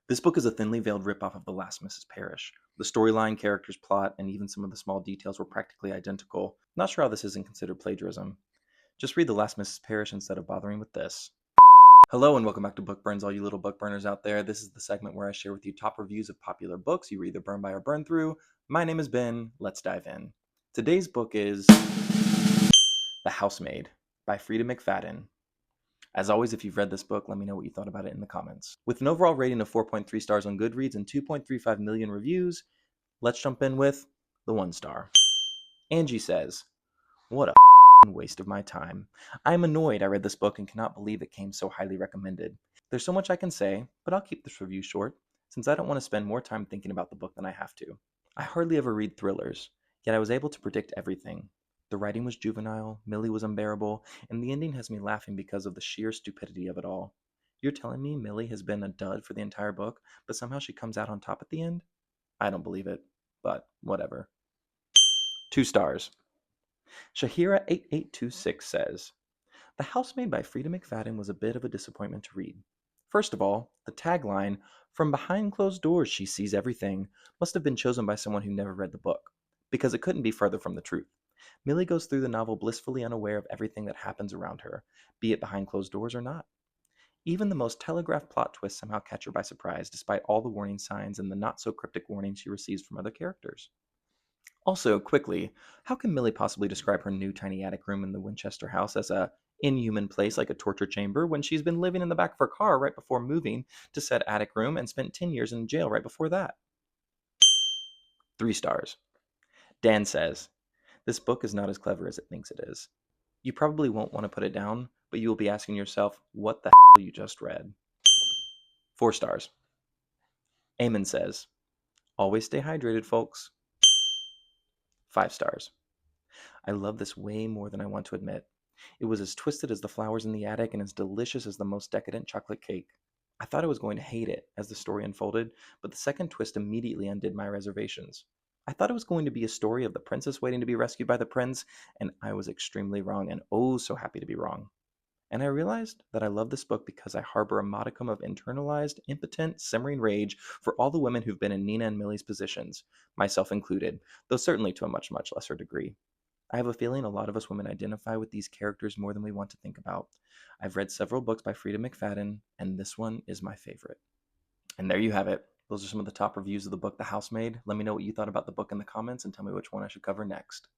This book is a thinly veiled ripoff of The Last Mrs. Parrish. The storyline, characters, plot, and even some of the small details were practically identical. Not sure how this isn't considered plagiarism. Just read The Last Mrs. Parrish instead of bothering with this. Hello and welcome back to Book Burns, all you little book burners out there. This is the segment where I share with you top reviews of popular books you either burn by or burn through. My name is Ben. Let's dive in. Today's book is The Housemaid by Frida McFadden. As always, if you've read this book, let me know what you thought about it in the comments. With an overall rating of 4.3 stars on Goodreads and 2.35 million reviews, let's jump in with the 1 star. Angie says, "What a waste of my time. I'm annoyed I read this book and cannot believe it came so highly recommended. There's so much I can say, but I'll keep this review short, since I don't want to spend more time thinking about the book than I have to. I hardly ever read thrillers, yet I was able to predict everything. The writing was juvenile, Millie was unbearable, and the ending has me laughing because of the sheer stupidity of it all. You're telling me Millie has been a dud for the entire book, but somehow she comes out on top at the end? I don't believe it, but whatever." 2 stars. Shahira8826 says, "The Housemaid by Frida McFadden was a bit of a disappointment to read. First of all, the tagline, 'From behind closed doors she sees everything,' must have been chosen by someone who never read the book, because it couldn't be further from the truth. Millie goes through the novel blissfully unaware of everything that happens around her, be it behind closed doors or not. Even the most telegraphed plot twists somehow catch her by surprise, despite all the warning signs and the not-so-cryptic warnings she receives from other characters. Also, quickly, how can Millie possibly describe her new tiny attic room in the Winchester house as a inhuman place like a torture chamber when she's been living in the back of her car right before moving to said attic room and spent 10 years in jail right before that?" 3 stars. Dan says, "This book is not as clever as it thinks it is. You probably won't want to put it down, but you will be asking yourself, what the hell you just read?" 4 stars. Eamon says, "Always stay hydrated, folks." 5 stars. "I love this way more than I want to admit. It was as twisted as the flowers in the attic and as delicious as the most decadent chocolate cake. I thought I was going to hate it as the story unfolded, but the second twist immediately undid my reservations. I thought it was going to be a story of the princess waiting to be rescued by the prince, and I was extremely wrong and oh so happy to be wrong. And I realized that I love this book because I harbor a modicum of internalized, impotent, simmering rage for all the women who've been in Nina and Millie's positions, myself included, though certainly to a much, much lesser degree. I have a feeling a lot of us women identify with these characters more than we want to think about. I've read several books by Frida McFadden, and this one is my favorite." And there you have it. Those are some of the top reviews of the book The Housemaid. Let me know what you thought about the book in the comments and tell me which one I should cover next.